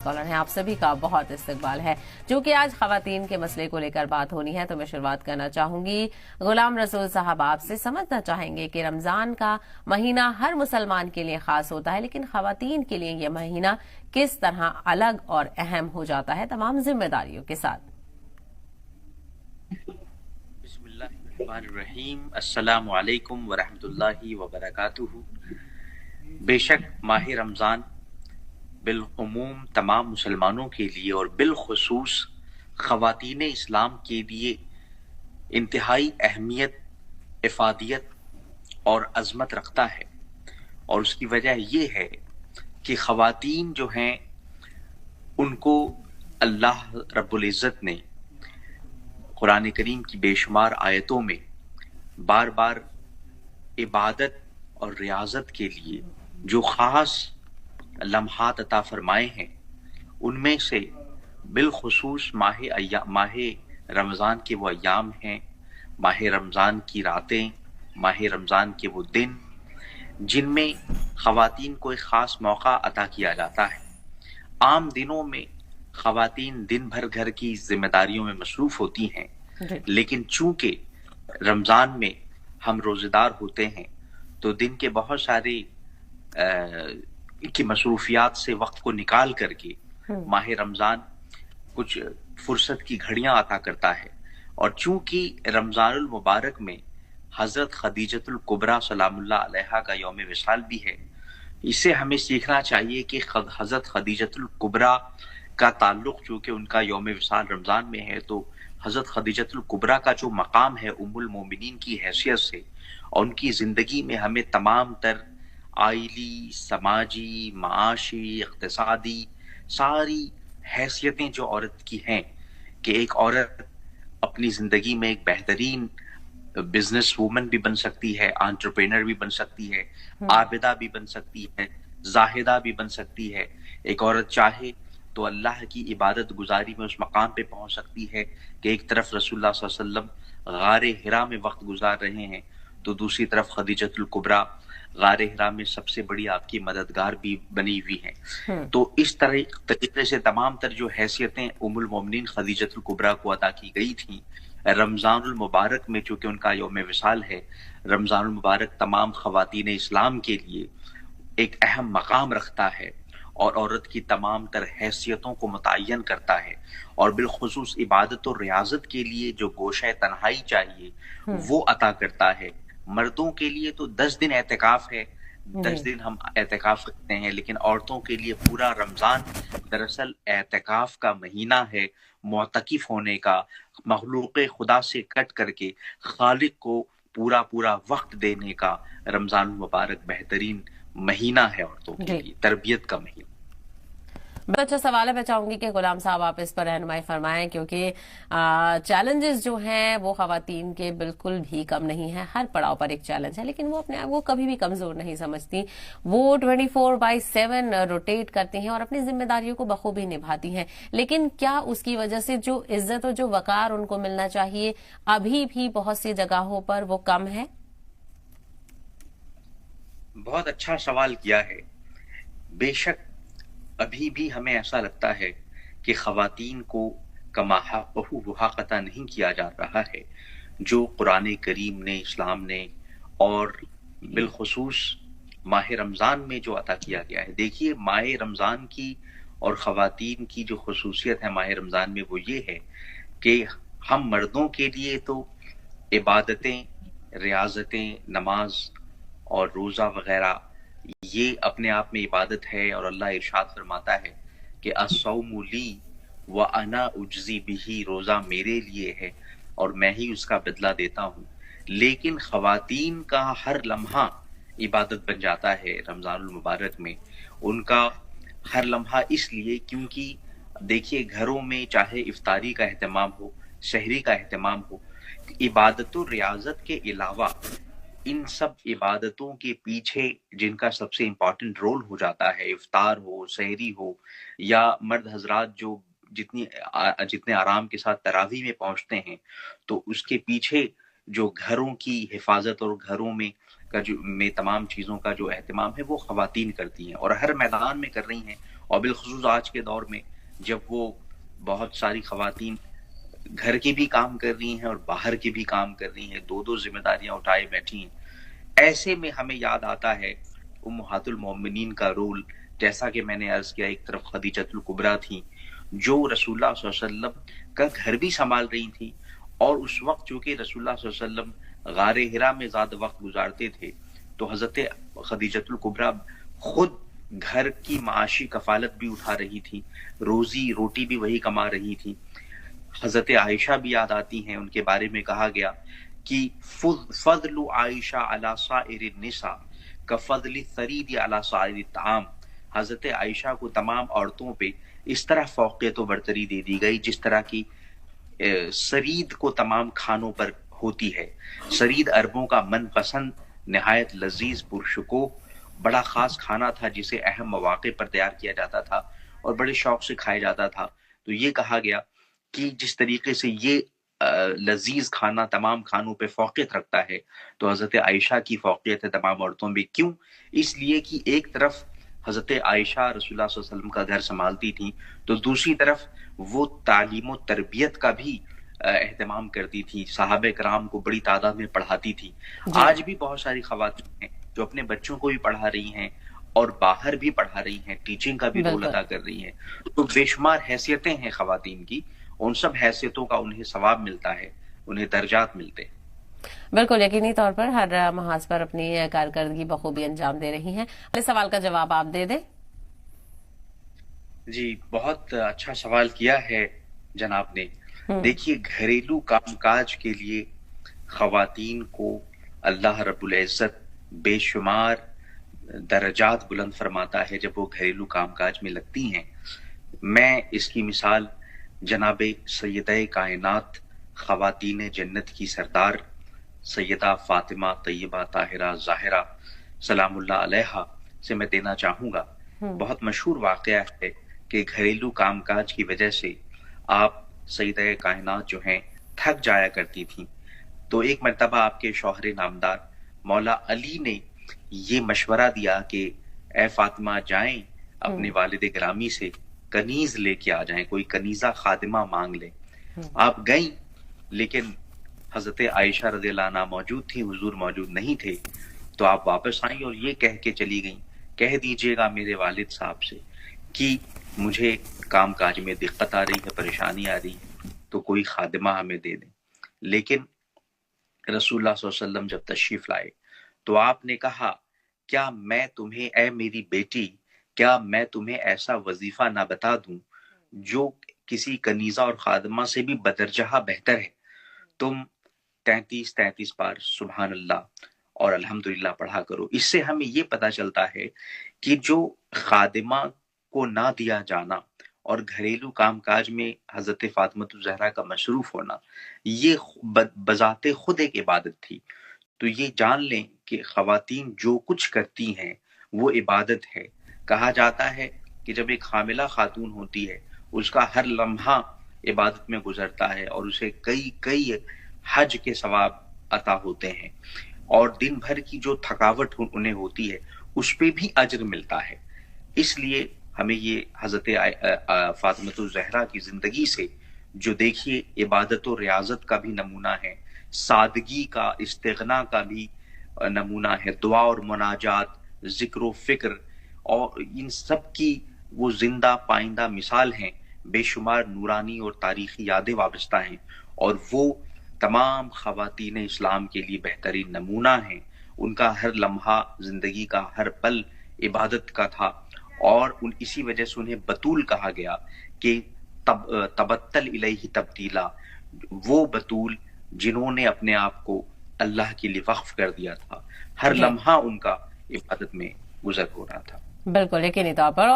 Collar हैं, आप सभी का बहुत इस्तकबाल है। जो कि आज खवातीन के मसले को लेकर बात होनी है, तो मैं शुरुआत करना चाहूंगी गुलाम रसूल साहब आपसे। समझना चाहेंगे कि रमजान का महीना हर मुसलमान के लिए खास होता है, लेकिन खवातीन के लिए यह महीना किस तरह अलग और अहम हो जाता है तमाम जिम्मेदारियों के साथ। बिस्मिल्लाहिर्रहमानिर्रहीम, अस्सलामु अलैकुम वरहमतुल्लाहि वबरकातुहू। बेशक माह रमज़ान बिलउमूम तमाम मुसलमानों के लिए और बिलखुसूस ख़वातीन इस्लाम के लिए इंतहाई अहमियत, इफ़ादियत और अज़मत रखता है। और उसकी वजह ये है कि ख़वातीन जो हैं उनको अल्लाह रब्बुल इज़्ज़त ने कुरान करीम की बेशुमार आयतों में बार बार इबादत और रियाजत के लिए जो ख़ास लम्हात अता फरमाए हैं, उनमें से बिलखुसूस माह रमज़ान के वो अय्याम हैं, माह रमज़ान की रातें, माह रमज़ान के वो दिन जिनमें ख़वातीन को एक ख़ास मौका अता किया जाता है। आम दिनों में ख़वातीन दिन भर घर की जिम्मेदारियों में मसरूफ़ होती हैं, लेकिन चूंकि रमज़ान में हम रोज़ेदार होते हैं तो दिन के बहुत सारे की मसरूफियात से वक्त को निकाल करके माह रमज़ान कुछ फुर्सत की घड़ियां अता करता है। और चूंकि रमज़ानुल मुबारक में हज़रत खदीजतुल कुबरा सलामुल्लाह अलैहा का यौम विसाल भी है, इससे हमें सीखना चाहिए कि हज़रत खदीजतुल कुबरा का ताल्लुक चूंकि उनका यौम विसाल रमज़ान में है, तो हज़रत खदीजतुल कुबरा का जो मकाम है उम्मुल मोमिनीन की हैसियत से और उनकी ज़िंदगी में हमें तमाम तर आइली, समाजी, माशी, इक़्तिसादी सारी हैसियतें जो औरत की हैं कि एक औरत अपनी ज़िंदगी में एक बेहतरीन बिजनेस वूमन भी बन सकती है, एंटरप्रेन्योर भी बन सकती है, आबिदा भी बन सकती है, जाहिदा भी बन सकती है। एक औरत चाहे तो अल्लाह की इबादत गुजारी में उस मकाम पे पहुंच सकती है कि एक तरफ रसूलुल्लाह सल्लल्लाहु अलैहि वसल्लम गारे हिरा में वक्त गुजार रहे हैं, तो दूसरी तरफ खदीजतुल कुबरा गारे हिरा में सबसे बड़ी आपकी मददगार भी बनी हुई हैं। तो इस तरीके से तमाम तर जो हैसियतें उम्मुल मोमिनीन खदीजतुल कुबरा को अता की गई थी, रमज़ानुल मुबारक में चूंकि उनका यौम विसाल है, रमज़ानुल मुबारक तमाम ख़वातीन इस्लाम के लिए एक अहम मकाम रखता है और औरत की तमाम तर हैसियतों को मुतय्यन करता है। और बिलखुसूस इबादत और रियाजत के लिए जो गोशे तन्हाई चाहिए वो अता करता है। मर्दों के लिए तो 10 दिन एहतिकाफ है, 10 दिन हम एहतिकाफ करते हैं, लेकिन औरतों के लिए पूरा रमज़ान दरअसल एहतिकाफ का महीना है, मुअतकिफ होने का, मखलूक़ खुदा से कट करके खालिक को पूरा पूरा वक्त देने का रमज़ान मुबारक बेहतरीन महीना है औरतों के लिए, तरबियत का महीना। बहुत अच्छा सवाल है। मैं चाहूंगी कि गुलाम साहब आप इस पर रहनुमाई फरमाएं, क्योंकि चैलेंजेस जो हैं वो खवातीन के बिल्कुल भी कम नहीं है। हर पड़ाव पर एक चैलेंज है, लेकिन वो अपने आप को कभी भी कमजोर नहीं समझती। वो 24/7 रोटेट करती हैं और अपनी जिम्मेदारियों को बखूबी निभाती हैं। लेकिन क्या उसकी वजह से जो इज्जत और जो वकार उनको मिलना चाहिए अभी भी बहुत सी जगहों पर वो कम है? बहुत अच्छा सवाल किया है। बेशक अभी भी हमें ऐसा लगता है कि ख़वातीन को कमा हक़्क़ुहु मुहाक़ता नहीं किया जा रहा है जो कुरान करीम ने, इस्लाम ने और बिलखुसूस माह रमज़ान में जो अता किया गया है। देखिए, माह रमज़ान की और ख़वातीन की जो खुसूसियत है माह रमज़ान में वो ये है कि हम मर्दों के लिए तो इबादतें, रियाजतें, नमाज और रोज़ा वगैरह ये अपने आप में इबादत है। और अल्लाह इरशाद फरमाता है कि अस्सौमु ली व अना उज्ज़ी बिही, रोज़ा मेरे लिए है और मैं ही उसका बदला देता हूँ। लेकिन ख़वातीन का हर लम्हा इबादत बन जाता है रमज़ानुल मुबारक में। उनका हर लम्हा इसलिए क्योंकि देखिए, घरों में चाहे इफ्तारी का एहतमाम हो, शहरी का एहतमाम हो, इबादत और रियाजत के अलावा इन सब इबादतों के पीछे जिनका सबसे इम्पोर्टेंट रोल हो जाता है, इफ्तार हो, सहरी हो, या मर्द हजरात जो जितने आराम के साथ तरावी में पहुंचते हैं, तो उसके पीछे जो घरों की हिफाजत और घरों में का जो में तमाम चीज़ों का जो एहतमाम है वो ख़वातीन करती हैं और हर मैदान में कर रही हैं। اور بالخصوص آج کے دور میں جب وہ بہت ساری خواتین گھر کے بھی کام کر رہی ہیں اور باہر کے بھی کام کر رہی ہیں، دو ذمہ داریاں اٹھائے بیٹھی ہیں، ایسے میں ہمیں یاد آتا ہے امہات المومنین کا رول. جیسا کہ میں نے عرض کیا، ایک طرف خدیجۃ الکبریٰ تھیں جو رسول اللہ صلی اللہ علیہ وسلم کا گھر بھی سنبھال رہی تھیں، اور اس وقت چونکہ رسول اللہ صلی اللہ علیہ وسلم غار حرا میں زیادہ وقت گزارتے تھے تو حضرت خدیجۃ الکبریٰ خود گھر کی معاشی کفالت بھی اٹھا رہی تھی، روزی روٹی بھی وہی کما رہی تھی. حضرت عائشہ بھی یاد آتی ہیں، ان کے بارے میں کہا گیا کہ فضل عائشہ علی سائر النساء کفضل الثرید علی سائر الطعام. حضرت عائشہ کو تمام عورتوں پہ اس طرح فوقیت و برتری دے دی گئی جس طرح کی سرید کو تمام کھانوں پر ہوتی ہے. سرید عربوں کا من پسند، نہایت لذیذ پرشکوہ بڑا خاص کھانا تھا جسے اہم مواقع پر تیار کیا جاتا تھا اور بڑے شوق سے کھایا جاتا تھا. تو یہ کہا گیا کہ جس طریقے سے یہ لذیذ کھانا تمام کھانوں پہ فوقیت رکھتا ہے تو حضرت عائشہ کی فوقیت ہے تمام عورتوں میں. کیوں؟ اس لیے کہ ایک طرف حضرت عائشہ رسول اللہ صلی اللہ علیہ وسلم کا گھر سنبھالتی تھیں تو دوسری طرف وہ تعلیم و تربیت کا بھی اہتمام کرتی تھی، صحابہ کرام کو بڑی تعداد میں پڑھاتی تھی. آج بھی بہت ساری خواتین ہیں جو اپنے بچوں کو بھی پڑھا رہی ہیں اور باہر بھی پڑھا رہی ہیں، ٹیچنگ کا بھی رول ادا کر رہی ہیں. تو بے شمار حیثیتیں ہیں خواتین کی، ان سب حیثیتوں کا انہیں ثواب ملتا ہے، انہیں درجات ملتے ہیں. بالکل یقینی طور پر ہر محاذ پر اپنی کارکردگی بخوبی انجام دے رہی ہیں. اس سوال کا جواب آپ دے دیں. جی بہت اچھا سوال کیا ہے جناب نے. دیکھیے گھریلو کام کاج کے لیے خواتین کو اللہ رب العزت بے شمار درجات بلند فرماتا ہے جب وہ گھریلو کام کاج میں لگتی ہیں. میں اس کی مثال جناب سیدہ کائنات خواتین جنت کی سردار سیدہ فاطمہ طیبہ طاہرہ ظاہرہ سلام اللہ علیہا سے میں دینا چاہوں گا. بہت مشہور واقعہ ہے کہ گھریلو کام کاج کی وجہ سے آپ سیدہ کائنات جو ہیں تھک جایا کرتی تھیں. تو ایک مرتبہ آپ کے شوہر نامدار مولا علی نے یہ مشورہ دیا کہ اے فاطمہ جائیں اپنے والد گرامی سے کنیز لے کے آ جائیں، کوئی کنیزہ خادمہ مانگ لیں. آپ گئیں لیکن حضرت عائشہ رضی اللہ عنہ موجود تھی، حضور موجود نہیں تھے. تو آپ واپس آئیں اور یہ کہہ کے چلی گئیں کہہ دیجئے گا میرے والد صاحب سے کہ مجھے کام کاج میں دقت آ رہی ہے، پریشانی آ رہی ہے، تو کوئی خادمہ ہمیں دے دیں. لیکن رسول اللہ صلی اللہ علیہ وسلم جب تشریف لائے تو آپ نے کہا کیا میں تمہیں اے میری بیٹی کیا میں تمہیں ایسا وظیفہ نہ بتا دوں جو کسی کنیزہ اور خادمہ سے بھی بدرجہ بہتر ہے. تم 33 بار سبحان اللہ اور الحمدللہ پڑھا کرو. اس سے ہمیں یہ پتہ چلتا ہے کہ جو خادمہ کو نہ دیا جانا اور گھریلو کام کاج میں حضرت فاطمہ الزہرا کا مصروف ہونا یہ بذات خود ایک عبادت تھی. تو یہ جان لیں کہ خواتین جو کچھ کرتی ہیں وہ عبادت ہے. کہا جاتا ہے کہ جب ایک حاملہ خاتون ہوتی ہے اس کا ہر لمحہ عبادت میں گزرتا ہے اور اسے کئی حج کے ثواب عطا ہوتے ہیں، اور دن بھر کی جو تھکاوٹ انہیں ہوتی ہے اس پہ بھی اجر ملتا ہے. اس لیے ہمیں یہ حضرت فاطمہ الزہرا کی زندگی سے جو دیکھیے عبادت و ریاضت کا بھی نمونہ ہے، سادگی کا استغنا کا بھی نمونہ ہے، دعا اور مناجات، ذکر و فکر، اور ان سب کی وہ زندہ پائندہ مثال ہیں. بے شمار نورانی اور تاریخی یادیں وابستہ ہیں اور وہ تمام خواتین اسلام کے لیے بہترین نمونہ ہیں. ان کا ہر لمحہ زندگی کا ہر پل عبادت کا تھا اور اسی وجہ سے انہیں بطول کہا گیا کہ تبتل الیہ تبتیلا، وہ بطول جنہوں نے اپنے آپ کو اللہ کے لیے وقف کر دیا تھا. ہر لمحہ ان کا عبادت میں گزر ہو رہا تھا. بالکل یقینی طور پر.